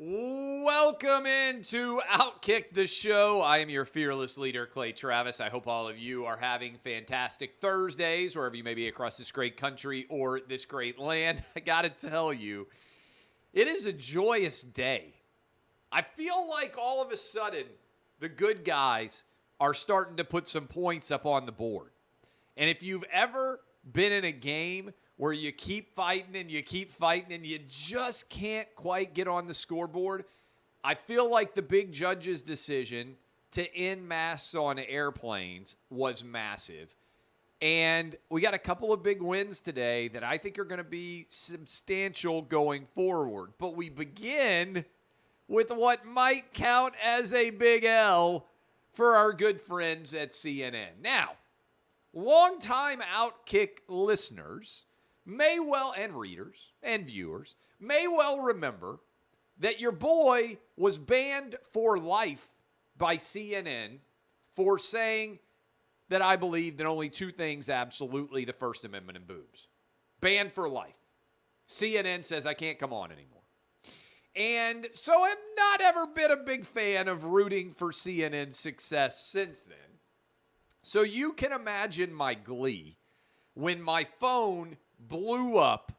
Welcome into Outkick the Show. I am your fearless leader, Clay Travis. I hope all of you are having fantastic Thursdays, wherever you may be across this great country or this great land. I got to tell you, it is a joyous day. I feel like all of a sudden, the good guys are starting to put some points up on the board. And if you've ever been in a game where you keep fighting and you just can't quite get on the scoreboard, I feel like the big judge's decision to end masks on airplanes was massive. And we got a couple of big wins today that I think are going to be substantial going forward. But we begin with what might count as a big L for our good friends at CNN. Now, longtime Outkick listeners may well, and readers and viewers, may well remember that your boy was banned for life by CNN for saying that I believed in only two things absolutely: the First Amendment and boobs. Banned for life. CNN says I can't come on anymore. And so I've not ever been a big fan of rooting for CNN's success since then. So you can imagine my glee when my phone blew up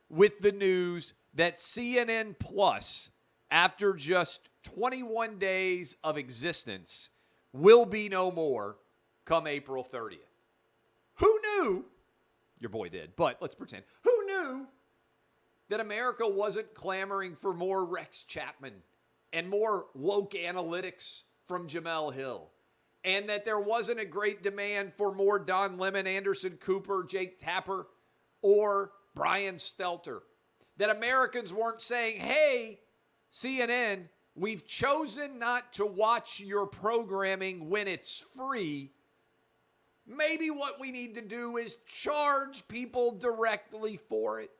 with the news that CNN Plus, after just 21 days of existence, will be no more come April 30th. Who knew? Your boy did, but let's pretend. Who knew that America wasn't clamoring for more Rex Chapman and more woke analytics from Jamel Hill, and that there wasn't a great demand for more Don Lemon, Anderson Cooper, Jake Tapper, or Brian Stelter? That Americans weren't saying, hey, CNN, we've chosen not to watch your programming when it's free. Maybe what we need to do is charge people directly for it.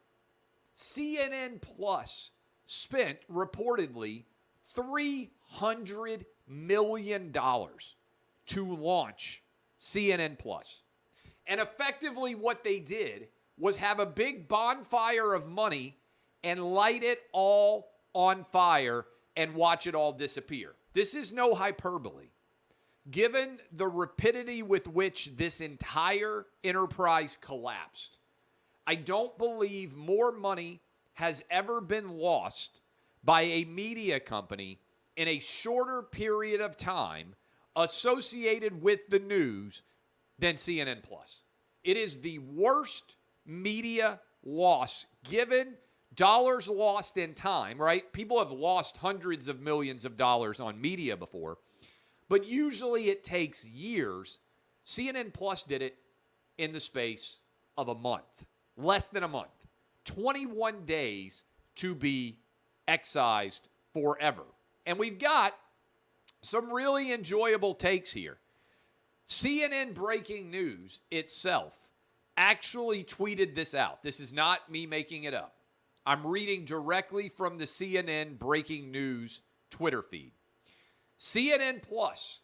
CNN Plus spent reportedly $300 million to launch CNN Plus. And effectively what they did was have a big bonfire of money and light it all on fire and watch it all disappear. This is no hyperbole. Given the rapidity with which this entire enterprise collapsed, I don't believe more money has ever been lost by a media company in a shorter period of time associated with the news than CNN Plus. It is the worst media loss, given dollars lost in time, right? People have lost hundreds of millions of dollars on media before, but usually it takes years. CNN Plus did it in the space of a month, less than a month, 21 days to be excised forever. And we've got some really enjoyable takes here. CNN Breaking News itself actually tweeted this out. This is not me making it up. I'm reading directly from the CNN Breaking News Twitter feed. CNN Plus,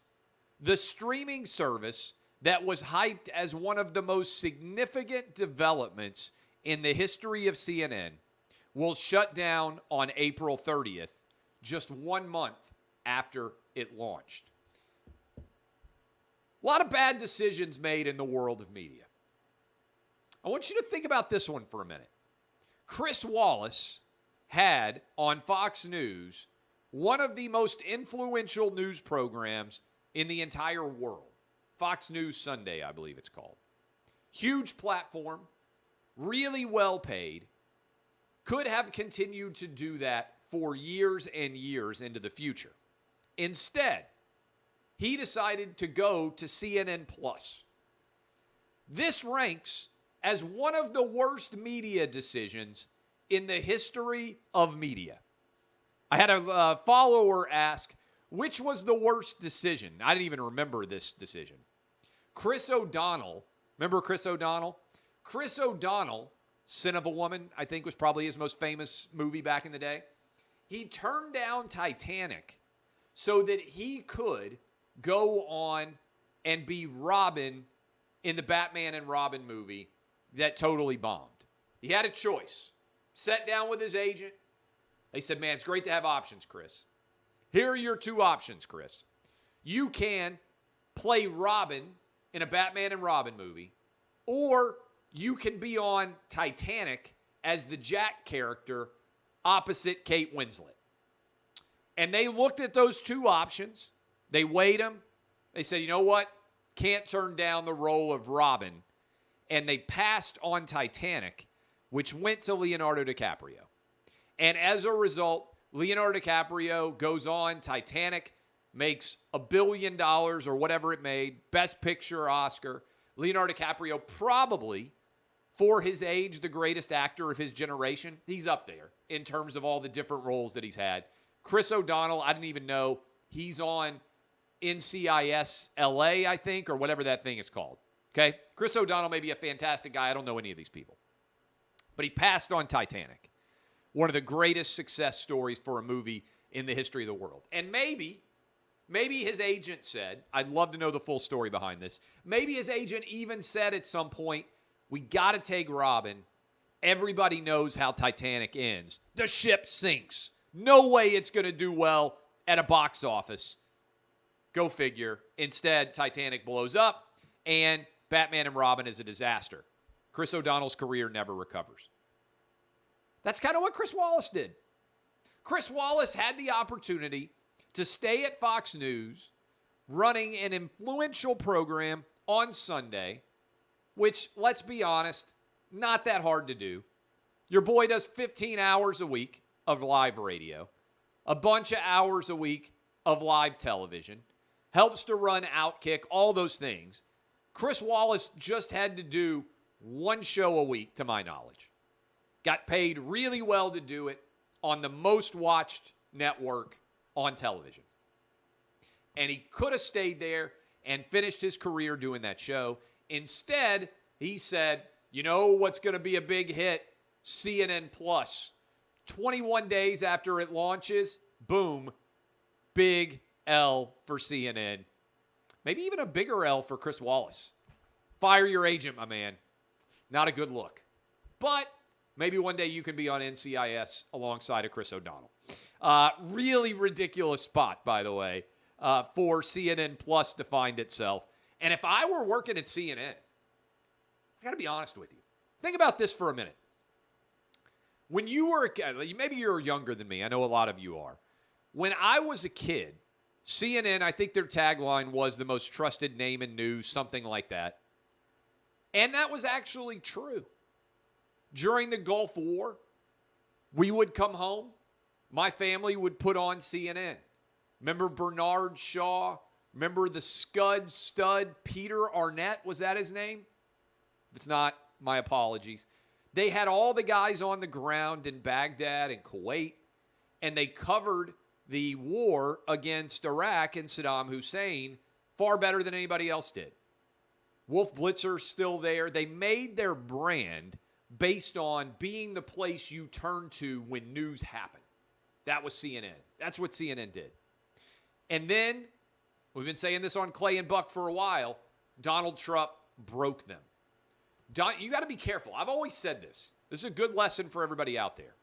the streaming service that was hyped as one of the most significant developments in the history of CNN, will shut down on April 30th, just 1 month after it launched. A lot of bad decisions made in the world of media. I want you to think about this one for a minute. Chris Wallace had on Fox News one of the most influential news programs in the entire world. Fox News Sunday, I believe it's called. Huge platform, really well paid, could have continued to do that for years and years into the future. Instead, he decided to go to CNN Plus. This ranks as one of the worst media decisions in the history of media. I had a follower ask, which was the worst decision? I didn't even remember this decision. Chris O'Donnell, remember Chris O'Donnell? Chris O'Donnell, Sin of a Woman, I think was probably his most famous movie back in the day. He turned down Titanic so that he could go on and be Robin in the Batman and Robin movie that totally bombed. He had a choice. Sat down with his agent, They said, man, it's great to have options, Chris. Here are your two options, Chris. You can play Robin in a Batman and Robin movie, or you can be on Titanic as the Jack character opposite Kate Winslet. And they looked at those two options. They weighed them. They said, you know what? Can't turn down the role of Robin. And they passed on Titanic, which went to Leonardo DiCaprio. And as a result, Leonardo DiCaprio goes on Titanic, makes $1 billion or whatever it made, Best Picture Oscar. Leonardo DiCaprio, probably, for his age, the greatest actor of his generation. He's up there in terms of all the different roles that he's had. Chris O'Donnell, I didn't even know he's on NCIS LA, I think, or whatever that thing is called. Okay? Chris O'Donnell may be a fantastic guy. I don't know any of these people. But he passed on Titanic. One of the greatest success stories for a movie in the history of the world. And maybe his agent said, I'd love to know the full story behind this. Maybe his agent even said at some point, we got to take Robin. Everybody knows how Titanic ends. The ship sinks. No way it's going to do well at a box office. Go figure. Instead, Titanic blows up, and Batman and Robin is a disaster. Chris O'Donnell's career never recovers. That's kind of what Chris Wallace did. Chris Wallace had the opportunity to stay at Fox News running an influential program on Sunday, which, let's be honest, not that hard to do. Your boy does 15 hours a week of live radio, a bunch of hours a week of live television, helps to run Outkick, all those things. Chris Wallace just had to do one show a week, to my knowledge. Got paid really well to do it on the most watched network on television. And he could have stayed there and finished his career doing that show. Instead, he said, you know what's going to be a big hit? CNN Plus. 21 days after it launches, boom, big L for CNN. Maybe even a bigger L for Chris Wallace. Fire your agent, my man. Not a good look. But maybe one day you can be on NCIS alongside of Chris O'Donnell. Really ridiculous spot, by the way, for CNN Plus to find itself. And if I were working at CNN, I got to be honest with you. Think about this for a minute. When you were a kid, maybe you're younger than me. I know a lot of you are. When I was a kid, CNN, I think their tagline was the most trusted name in news, something like that. And that was actually true. During the Gulf War, we would come home. My family would put on CNN. Remember Bernard Shaw? Remember the stud Peter Arnett? Was that his name? If it's not, my apologies. They had all the guys on the ground in Baghdad and Kuwait, and they covered the war against Iraq and Saddam Hussein far better than anybody else did. Wolf Blitzer's still there. They made their brand based on being the place you turn to when news happened. That was CNN. That's what CNN did. And then, we've been saying this on Clay and Buck for a while, Donald Trump broke them. You got to be careful. I've always said this. This is a good lesson for everybody out there.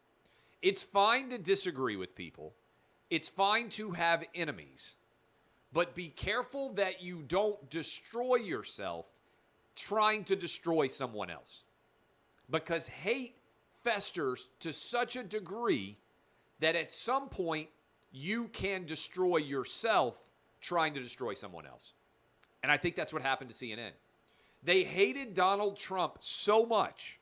It's fine to disagree with people. It's fine to have enemies. But be careful that you don't destroy yourself trying to destroy someone else. Because hate festers to such a degree that at some point you can destroy yourself trying to destroy someone else. And I think that's what happened to CNN. They hated Donald Trump so much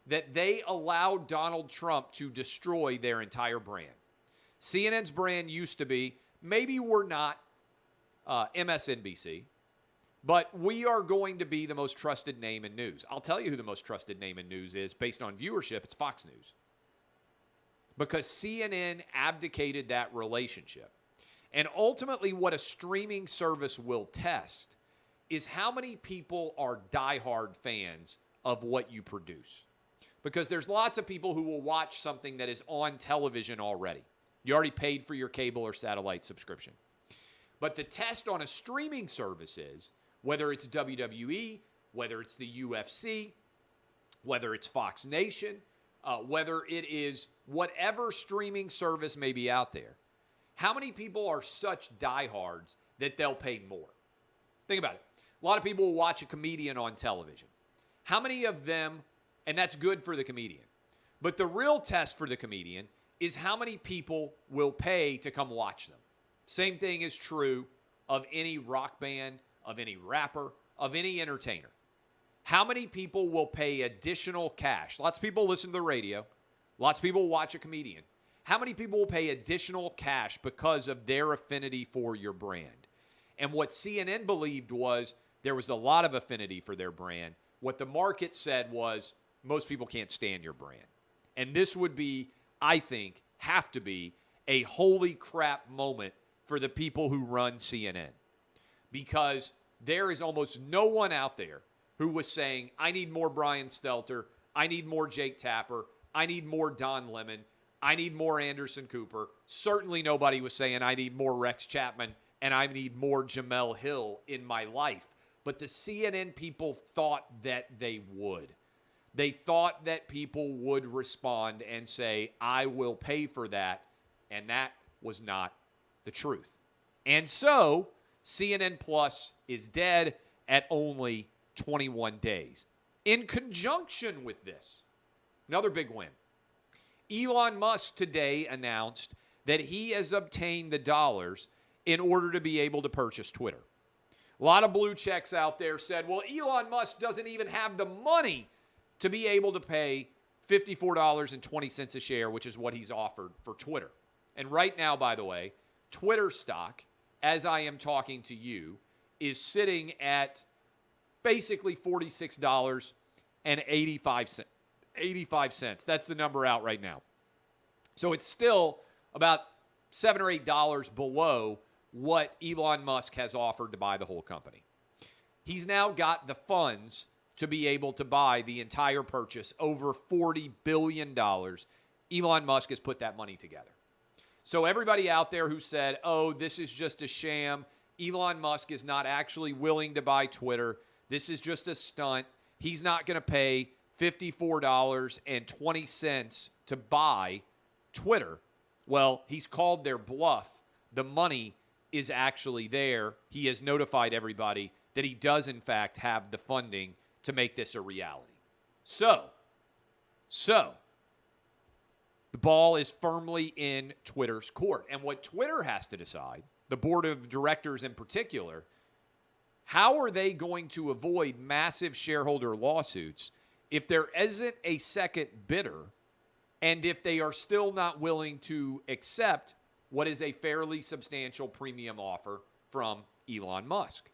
that they allowed Donald Trump to destroy their entire brand. CNN's brand used to be, maybe we're not MSNBC, but we are going to be the most trusted name in news. I'll tell you who the most trusted name in news is based on viewership. It's Fox News. Because CNN abdicated that relationship. And ultimately what a streaming service will test is how many people are diehard fans of what you produce. Because there's lots of people who will watch something that is on television already. You already paid for your cable or satellite subscription. But the test on a streaming service is, whether it's WWE, whether it's the UFC, whether it's Fox Nation, whether it is whatever streaming service may be out there, how many people are such diehards that they'll pay more? Think about it. A lot of people will watch a comedian on television. How many of them, and that's good for the comedian, but the real test for the comedian is how many people will pay to come watch them. Same thing is true of any rock band, of any rapper, of any entertainer. How many people will pay additional cash? Lots of people listen to the radio. Lots of people watch a comedian. How many people will pay additional cash because of their affinity for your brand? And what CNN believed was there was a lot of affinity for their brand. What the market said was most people can't stand your brand. And this would be, I think, have to be a holy crap moment for the people who run CNN. Because there is almost no one out there who was saying, I need more Brian Stelter, I need more Jake Tapper, I need more Don Lemon, I need more Anderson Cooper. Certainly nobody was saying I need more Rex Chapman and I need more Jamel Hill in my life. But the CNN people thought that they would. They thought that people would respond and say, I will pay for that. And that was not the truth. And so CNN Plus is dead at only 21 days. In conjunction with this, another big win. Elon Musk today announced that he has obtained the dollars in order to be able to purchase Twitter. A lot of blue checks out there said, well, Elon Musk doesn't even have the money to be able to pay $54.20 a share, which is what he's offered for Twitter. And right now, by the way, Twitter stock, as I am talking to you, is sitting at basically $46.85. That's the number out right now. So it's still about $7 or $8 below what Elon Musk has offered to buy the whole company. He's now got the funds to be able to buy the entire purchase, over $40 billion. Elon Musk has put that money together. So everybody out there who said, oh, this is just a sham, Elon Musk is not actually willing to buy Twitter, this is just a stunt, he's not going to pay $54.20 to buy Twitter. Well, he's called their bluff. The money is actually there. He has notified everybody that he does, in fact, have the funding to make this a reality. So, the ball is firmly in Twitter's court. And what Twitter has to decide, the board of directors in particular, how are they going to avoid massive shareholder lawsuits if there isn't a second bidder and if they are still not willing to accept what is a fairly substantial premium offer from Elon Musk?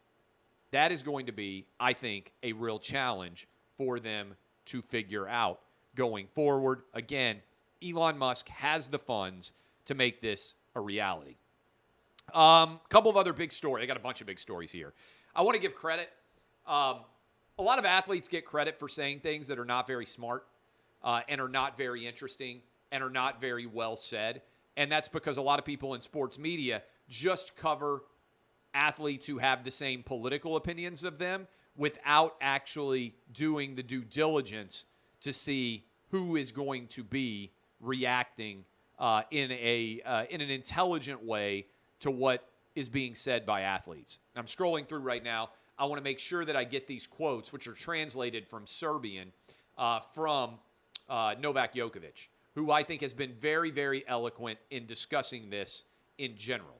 That is going to be, I think, a real challenge for them to figure out going forward. Again, Elon Musk has the funds to make this a reality. Couple of other big stories. I got a bunch of big stories here. I want to give credit. A lot of athletes get credit for saying things that are not very smart and are not very interesting and are not very well said. And that's because a lot of people in sports media just cover athletes who have the same political opinions of them without actually doing the due diligence to see who is going to be reacting in an intelligent way to what is being said by athletes. I'm scrolling through right now. I want to make sure that I get these quotes, which are translated from Serbian, from Novak Djokovic, who I think has been very, very eloquent in discussing this in general.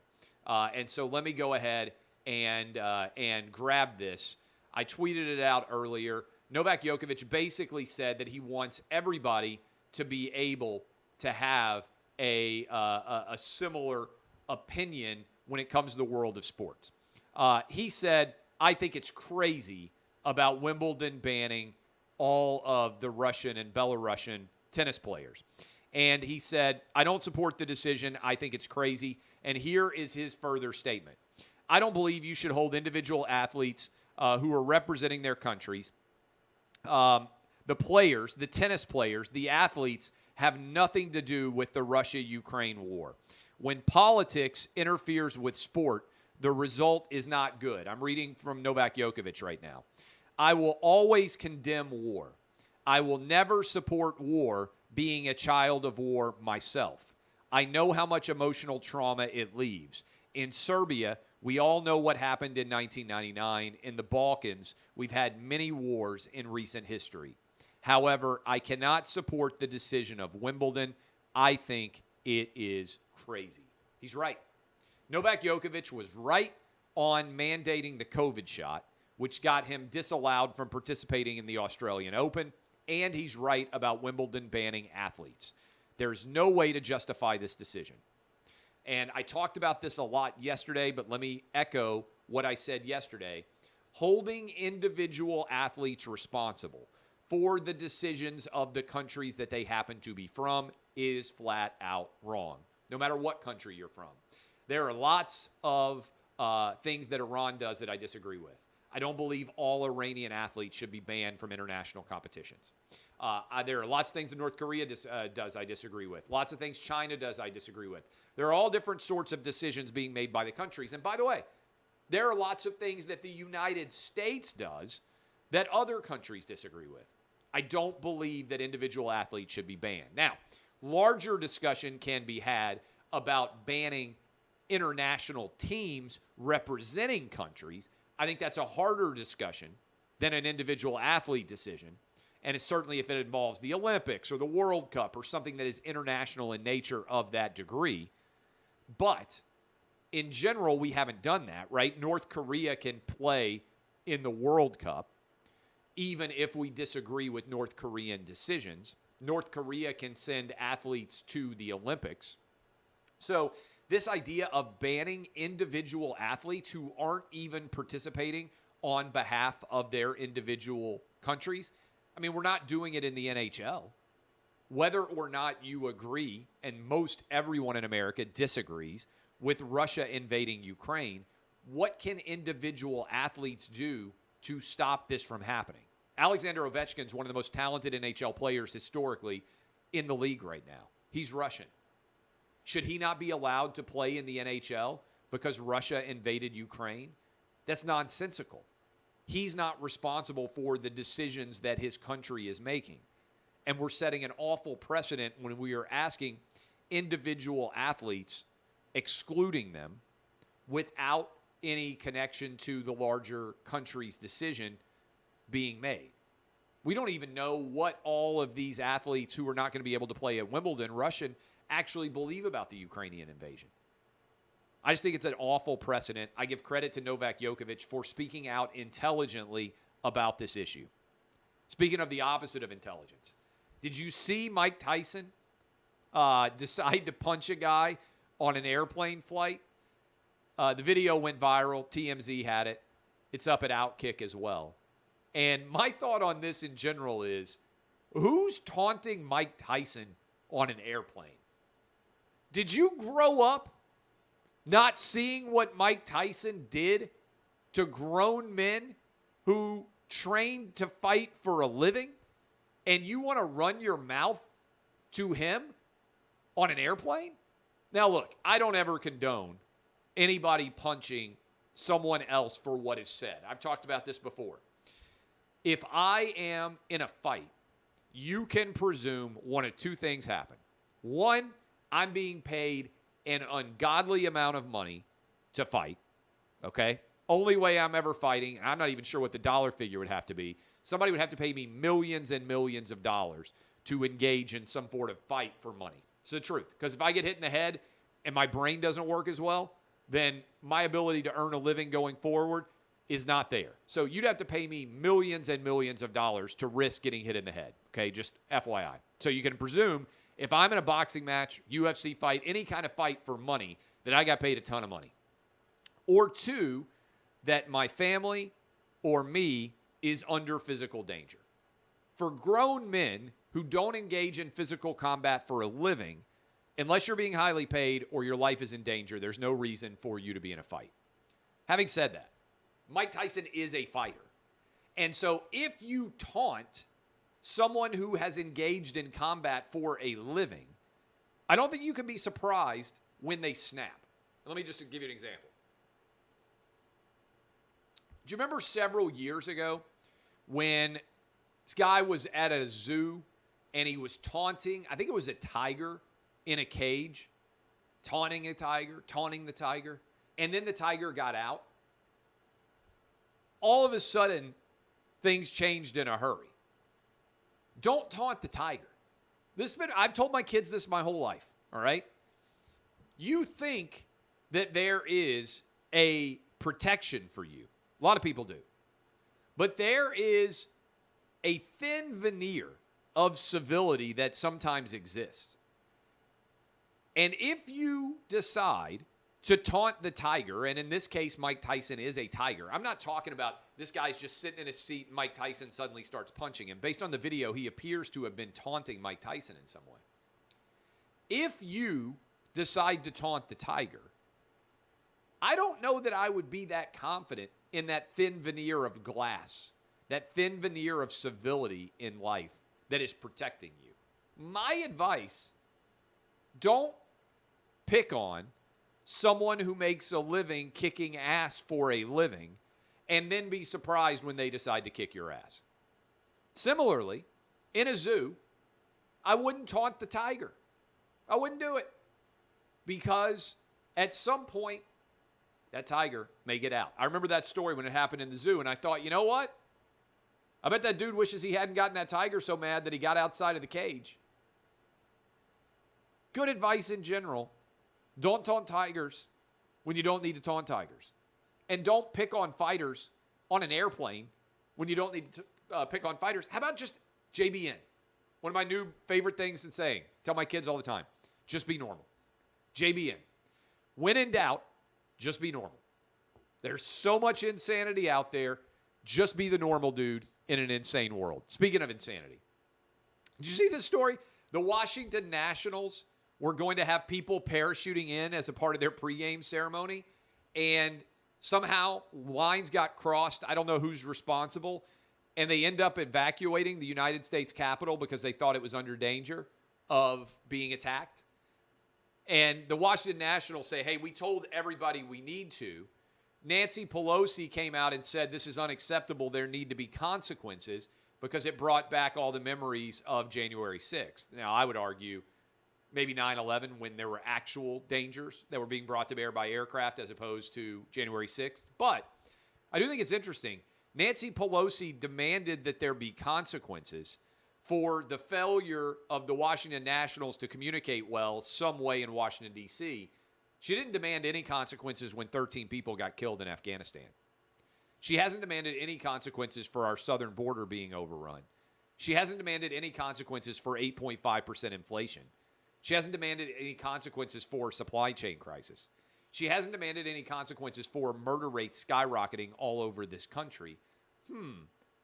And so let me go ahead and grab this. I tweeted it out earlier. Novak Djokovic basically said that he wants everybody to be able to have a similar opinion when it comes to the world of sports. He said, I think it's crazy about Wimbledon banning all of the Russian and Belarusian tennis players. And he said, I don't support the decision. I think it's crazy. And here is his further statement. I don't believe you should hold individual athletes who are representing their countries. The players, the tennis players, the athletes have nothing to do with the Russia-Ukraine war. When politics interferes with sport, the result is not good. I'm reading from Novak Djokovic right now. I will always condemn war. I will never support war being a child of war myself. I know how much emotional trauma it leaves. In Serbia, we all know what happened in 1999. In the Balkans, we've had many wars in recent history. However, I cannot support the decision of Wimbledon. I think it is crazy. He's right. Novak Djokovic was right on mandating the COVID shot, which got him disallowed from participating in the Australian Open, and he's right about Wimbledon banning athletes. There's no way to justify this decision. And I talked about this a lot yesterday, but let me echo what I said yesterday. Holding individual athletes responsible for the decisions of the countries that they happen to be from is flat out wrong, no matter what country you're from. There are lots of things that Iran does that I disagree with. I don't believe all Iranian athletes should be banned from international competitions. There are lots of things that North Korea does I disagree with. Lots of things China does I disagree with. There are all different sorts of decisions being made by the countries. And by the way, there are lots of things that the United States does that other countries disagree with. I don't believe that individual athletes should be banned. Now, larger discussion can be had about banning international teams representing countries. I think that's a harder discussion than an individual athlete decision. And it's certainly if it involves the Olympics or the World Cup or something that is international in nature of that degree. But in general, we haven't done that, right? North Korea can play in the World Cup, even if we disagree with North Korean decisions. North Korea can send athletes to the Olympics. So this idea of banning individual athletes who aren't even participating on behalf of their individual countries, I mean, we're not doing it in the NHL. Whether or not you agree, and most everyone in America disagrees, with Russia invading Ukraine, what can individual athletes do to stop this from happening? Alexander Ovechkin is one of the most talented NHL players historically in the league right now. He's Russian. Should he not be allowed to play in the NHL because Russia invaded Ukraine? That's nonsensical. He's not responsible for the decisions that his country is making. And we're setting an awful precedent when we are asking individual athletes, excluding them without any connection to the larger country's decision being made. We don't even know what all of these athletes who are not going to be able to play at Wimbledon, Russian, actually believe about the Ukrainian invasion. I just think it's an awful precedent. I give credit to Novak Djokovic for speaking out intelligently about this issue. Speaking of the opposite of intelligence, did you see Mike Tyson decide to punch a guy on an airplane flight? The video went viral. TMZ had it. It's up at Outkick as well. And my thought on this in general is, who's taunting Mike Tyson on an airplane? Did you grow up not seeing what Mike Tyson did to grown men who trained to fight for a living, and you want to run your mouth to him on an airplane? Now, look, I don't ever condone anybody punching someone else for what is said. I've talked about this before. If I am in a fight, you can presume one of two things happen. One, I'm being paid an ungodly amount of money to fight, okay? Only way I'm ever fighting, and I'm not even sure what the dollar figure would have to be, somebody would have to pay me millions and millions of dollars to engage in some sort of fight for money. It's the truth. Because if I get hit in the head and my brain doesn't work as well, then my ability to earn a living going forward is not there. So you'd have to pay me millions and millions of dollars to risk getting hit in the head, okay? Just FYI. So you can presume if I'm in a boxing match, UFC fight, any kind of fight for money, that I got paid a ton of money. Or two, that my family or me is under physical danger. For grown men who don't engage in physical combat for a living, unless you're being highly paid or your life is in danger, there's no reason for you to be in a fight. Having said that, Mike Tyson is a fighter. And so if you taunt someone who has engaged in combat for a living, I don't think you can be surprised when they snap. Let me just give you an example. Do you remember several years ago when this guy was at a zoo and he was taunting, I think it was a tiger in a cage, taunting the tiger, and then the tiger got out. All of a sudden, things changed in a hurry. Don't taunt the tiger. I've told my kids this my whole life, all right? You think that there is a protection for you. A lot of people do. But there is a thin veneer of civility that sometimes exists. And if you decide to taunt the tiger, and in this case, Mike Tyson is a tiger. I'm not talking about this guy's just sitting in his seat and Mike Tyson suddenly starts punching him. Based on the video, he appears to have been taunting Mike Tyson in some way. If you decide to taunt the tiger, I don't know that I would be that confident in that thin veneer of glass, that thin veneer of civility in life that is protecting you. My advice, don't pick on someone who makes a living kicking ass for a living and then be surprised when they decide to kick your ass. Similarly, in a zoo, I wouldn't taunt the tiger. I wouldn't do it because at some point, that tiger may get out. I remember that story when it happened in the zoo, and I thought, you know what? I bet that dude wishes he hadn't gotten that tiger so mad that he got outside of the cage. Good advice in general. Don't taunt tigers when you don't need to taunt tigers. And don't pick on fighters on an airplane when you don't need to pick on fighters. How about just JBN? One of my new favorite things to say. Tell my kids all the time. Just be normal. JBN. When in doubt, just be normal. There's so much insanity out there. Just be the normal dude in an insane world. Speaking of insanity. Did you see this story? The Washington Nationals were going to have people parachuting in as a part of their pregame ceremony, and somehow lines got crossed. I don't know who's responsible, and they end up evacuating the United States Capitol because they thought it was under danger of being attacked. And the Washington Nationals say, hey, we told everybody we need to. Nancy Pelosi came out and said this is unacceptable. There need to be consequences because it brought back all the memories of January 6th. Now, I would argue maybe 9/11 when there were actual dangers that were being brought to bear by aircraft as opposed to January 6th. But I do think it's interesting. Nancy Pelosi demanded that there be consequences for the failure of the Washington Nationals to communicate well some way in Washington, D.C. She didn't demand any consequences when 13 people got killed in Afghanistan. She hasn't demanded any consequences for our southern border being overrun. She hasn't demanded any consequences for 8.5% inflation. She hasn't demanded any consequences for supply chain crisis. She hasn't demanded any consequences for murder rates skyrocketing all over this country.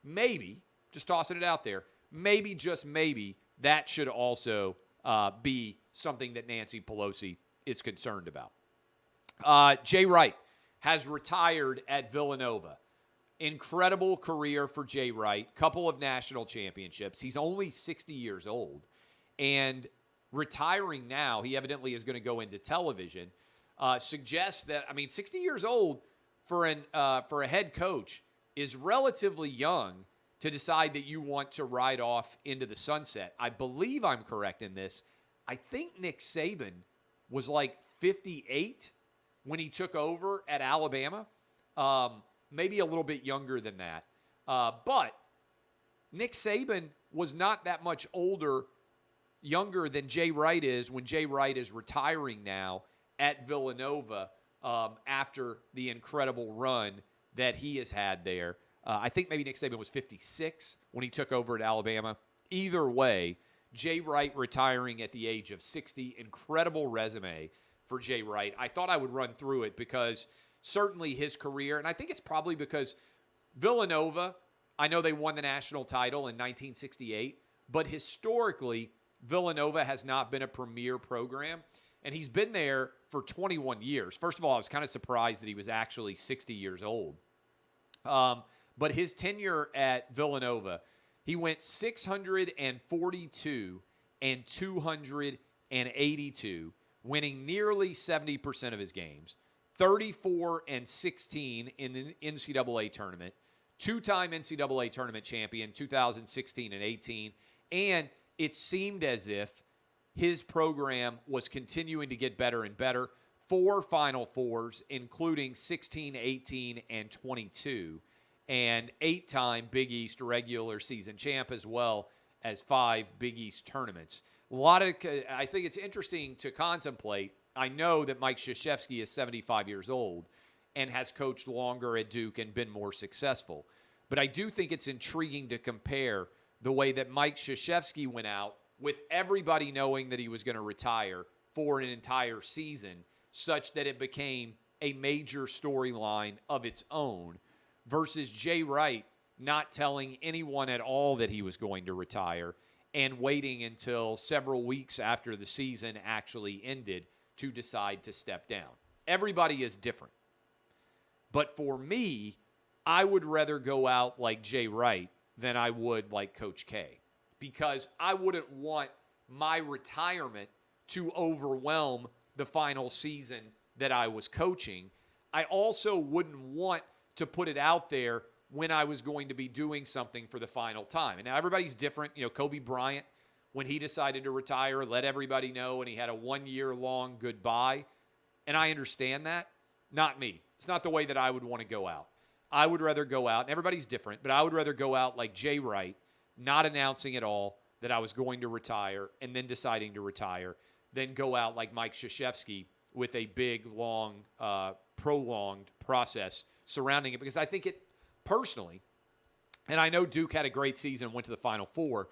Maybe, just tossing it out there, maybe, just maybe, that should also be something that Nancy Pelosi is concerned about. Jay Wright has retired at Villanova. Incredible career for Jay Wright. Couple of national championships. He's only 60 years old. And retiring now, he evidently is going to go into television, suggests that, 60 years old for a head coach is relatively young to decide that you want to ride off into the sunset. I believe I'm correct in this. I think Nick Saban was like 58 when he took over at Alabama. Maybe a little bit younger than that. But Nick Saban was not that much younger than Jay Wright is when Jay Wright is retiring now at Villanova after the incredible run that he has had there. I think maybe Nick Saban was 56 when he took over at Alabama. Either way, Jay Wright retiring at the age of 60. Incredible resume for Jay Wright. I thought I would run through it because certainly his career, and I think it's probably because Villanova, I know they won the national title in 1968, but historically, Villanova has not been a premier program, and he's been there for 21 years. First of all, I was kind of surprised that he was actually 60 years old. But his tenure at Villanova, he went 642 and 282, winning nearly 70% of his games, 34 and 16 in the NCAA tournament, two-time NCAA tournament champion, 2016 and 18, and it seemed as if his program was continuing to get better and better. 4 Final Fours, including 16, 18, and 22, and 8-time Big East regular season champ, as well as 5 Big East tournaments. I think it's interesting to contemplate. I know that Mike Krzyzewski is 75 years old and has coached longer at Duke and been more successful. But I do think it's intriguing to compare the way that Mike Krzyzewski went out with everybody knowing that he was going to retire for an entire season, such that it became a major storyline of its own, versus Jay Wright not telling anyone at all that he was going to retire and waiting until several weeks after the season actually ended to decide to step down. Everybody is different. But for me, I would rather go out like Jay Wright than I would like Coach K, because I wouldn't want my retirement to overwhelm the final season that I was coaching. I also wouldn't want to put it out there when I was going to be doing something for the final time. And now everybody's different. Kobe Bryant, when he decided to retire, let everybody know, and he had a 1-year-long goodbye. And I understand that. Not me. It's not the way that I would want to go out. I would rather go out, and everybody's different, but I would rather go out like Jay Wright, not announcing at all that I was going to retire and then deciding to retire, than go out like Mike Krzyzewski with a big, long, prolonged process surrounding it. Because I think it, personally, and I know Duke had a great season and went to the Final Four,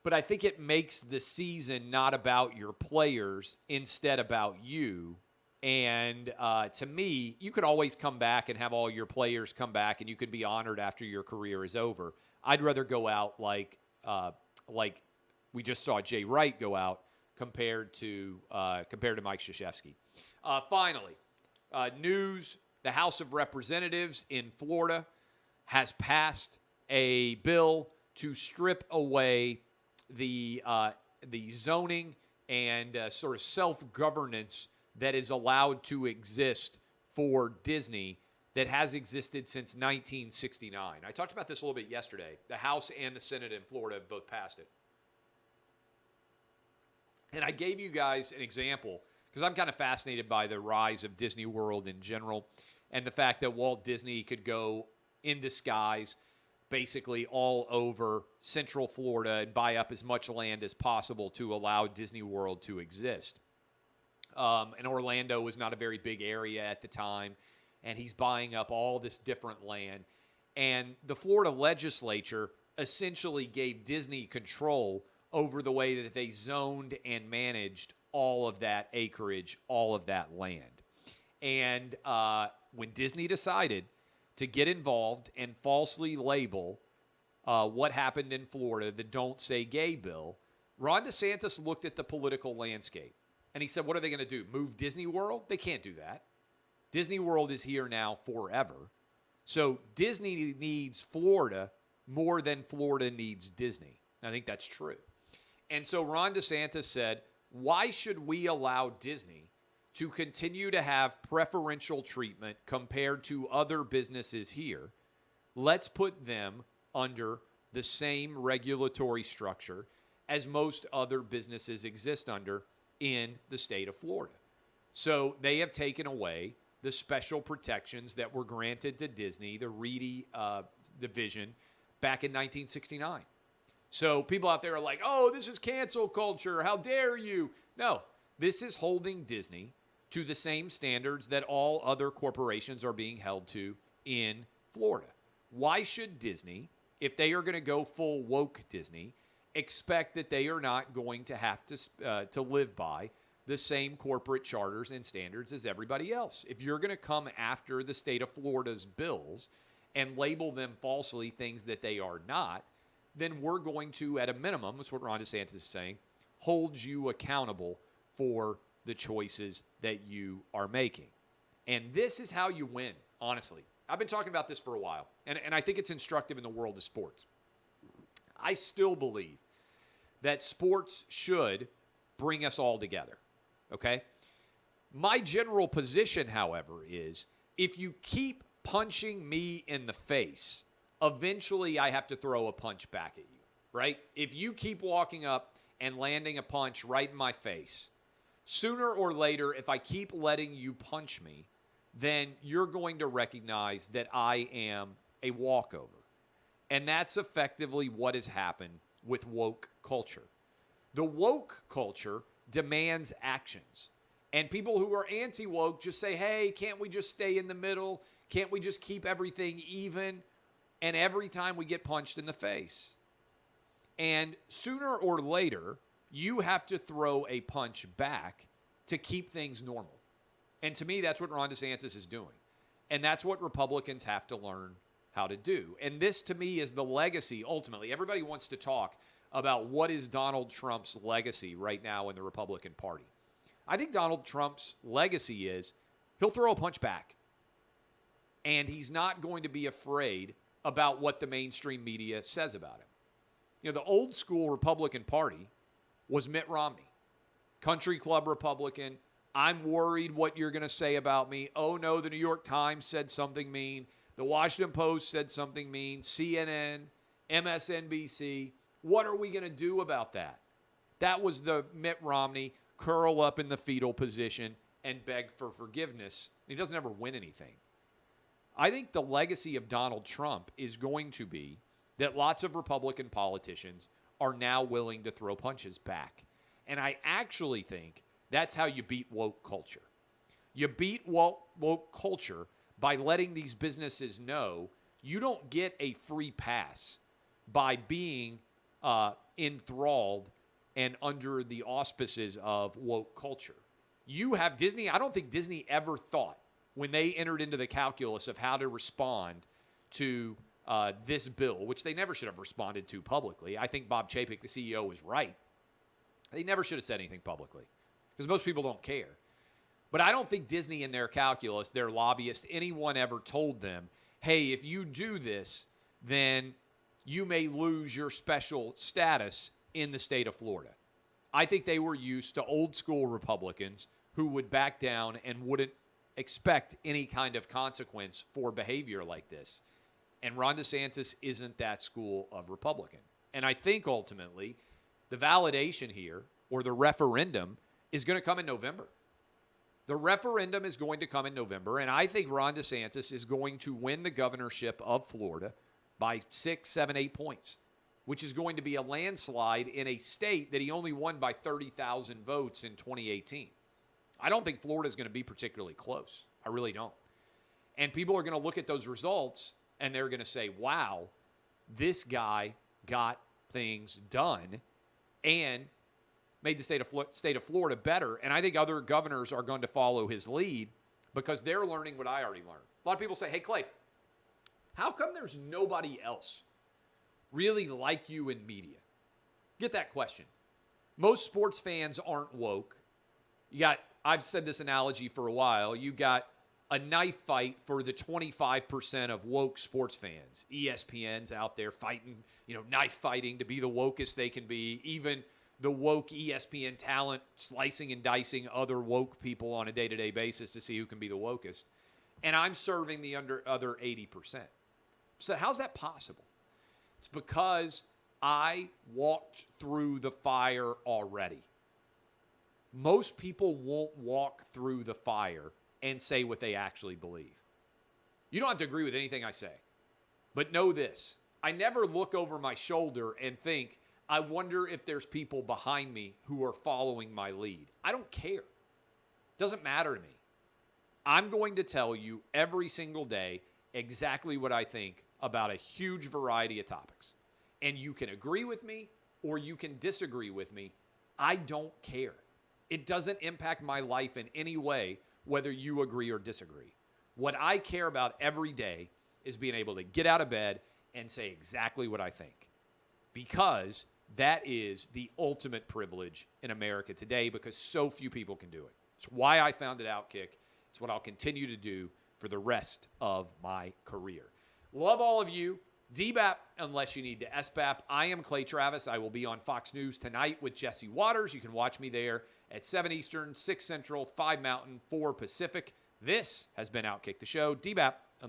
but I think it makes the season not about your players, instead about you. And to me, you could always come back and have all your players come back, and you could be honored after your career is over. I'd rather go out like we just saw Jay Wright go out compared to Mike Krzyzewski. Finally, news: the House of Representatives in Florida has passed a bill to strip away the zoning and sort of self-governance that is allowed to exist for Disney that has existed since 1969. I talked about this a little bit yesterday. The House and the Senate in Florida both passed it. And I gave you guys an example because I'm kind of fascinated by the rise of Disney World in general and the fact that Walt Disney could go in disguise basically all over Central Florida and buy up as much land as possible to allow Disney World to exist. And Orlando was not a very big area at the time, and he's buying up all this different land. And the Florida legislature essentially gave Disney control over the way that they zoned and managed all of that acreage, all of that land. And when Disney decided to get involved and falsely label what happened in Florida, the Don't Say Gay bill, Ron DeSantis looked at the political landscape. And he said, what are they going to do? Move Disney World? They can't do that. Disney World is here now forever. So Disney needs Florida more than Florida needs Disney. And I think that's true. And so Ron DeSantis said, why should we allow Disney to continue to have preferential treatment compared to other businesses here? Let's put them under the same regulatory structure as most other businesses exist under in the state of Florida. So they have taken away the special protections that were granted to Disney, the Reedy division, back in 1969. So people out there are like, oh, this is cancel culture. How dare you? No, this is holding Disney to the same standards that all other corporations are being held to in Florida. Why should Disney, if they are going to go full woke Disney, expect that they are not going to have to live by the same corporate charters and standards as everybody else? If you're going to come after the state of Florida's bills and label them falsely things that they are not, then we're going to, at a minimum, that's what Ron DeSantis is saying, hold you accountable for the choices that you are making. And this is how you win, honestly. I've been talking about this for a while, and I think it's instructive in the world of sports. I still believe that sports should bring us all together, okay? My general position, however, is if you keep punching me in the face, eventually I have to throw a punch back at you. right? If you keep walking up and landing a punch right in my face, sooner or later, if I keep letting you punch me, then you're going to recognize that I am a walkover. And that's effectively what has happened with woke culture. The woke culture demands actions. And people who are anti-woke just say, hey, can't we just stay in the middle? Can't we just keep everything even? And every time we get punched in the face. And sooner or later, you have to throw a punch back to keep things normal. And to me, that's what Ron DeSantis is doing. And that's what Republicans have to learn how to do. And this, to me, is the legacy, ultimately. Everybody wants to talk about what is Donald Trump's legacy right now in the Republican Party. I think Donald Trump's legacy is he'll throw a punch back. And he's not going to be afraid about what the mainstream media says about him. You know, the old school Republican Party was Mitt Romney. Country club Republican. I'm worried what you're going to say about me. Oh, no, the New York Times said something mean. The Washington Post said something mean. CNN, MSNBC. What are we going to do about that? That was the Mitt Romney curl up in the fetal position and beg for forgiveness. He doesn't ever win anything. I think the legacy of Donald Trump is going to be that lots of Republican politicians are now willing to throw punches back. And I actually think that's how you beat woke culture. You beat woke culture by letting these businesses know you don't get a free pass by being enthralled and under the auspices of woke culture. You have Disney. I don't think Disney ever thought when they entered into the calculus of how to respond to this bill, which they never should have responded to publicly. I think Bob Chapek, the CEO, was right. They never should have said anything publicly because most people don't care. But I don't think Disney in their calculus, their lobbyists, anyone ever told them, hey, if you do this, then you may lose your special status in the state of Florida. I think they were used to old school Republicans who would back down and wouldn't expect any kind of consequence for behavior like this. And Ron DeSantis isn't that school of Republican. And I think ultimately the validation here, or the referendum, is going to come in November. The referendum is going to come in November, and I think Ron DeSantis is going to win the governorship of Florida by 6, 7, 8 points, which is going to be a landslide in a state that he only won by 30,000 votes in 2018. I don't think Florida is going to be particularly close. I really don't. And people are going to look at those results, and they're going to say, wow, this guy got things done and made the state of Florida better. And I think other governors are going to follow his lead because they're learning what I already learned. A lot of people say, hey, Clay, how come there's nobody else really like you in media? Get that question. Most sports fans aren't woke. I've said this analogy for a while. You got a knife fight for the 25% of woke sports fans. ESPN's out there fighting, knife fighting to be the wokest they can be. Even the woke ESPN talent slicing and dicing other woke people on a day-to-day basis to see who can be the wokest. And I'm serving the other 80%. So how's that possible? It's because I walked through the fire already. Most people won't walk through the fire and say what they actually believe. You don't have to agree with anything I say. But know this. I never look over my shoulder and think, I wonder if there's people behind me who are following my lead. I don't care. It doesn't matter to me. I'm going to tell you every single day exactly what I think about a huge variety of topics. And you can agree with me or you can disagree with me. I don't care. It doesn't impact my life in any way whether you agree or disagree. What I care about every day is being able to get out of bed and say exactly what I think. Because that is the ultimate privilege in America today because so few people can do it. It's why I founded Outkick. It's what I'll continue to do for the rest of my career. Love all of you. DBAP unless you need to SBAP. I am Clay Travis. I will be on Fox News tonight with Jesse Waters. You can watch me there at 7 Eastern, 6 Central, 5 Mountain, 4 Pacific. This has been Outkick the Show. DBAP.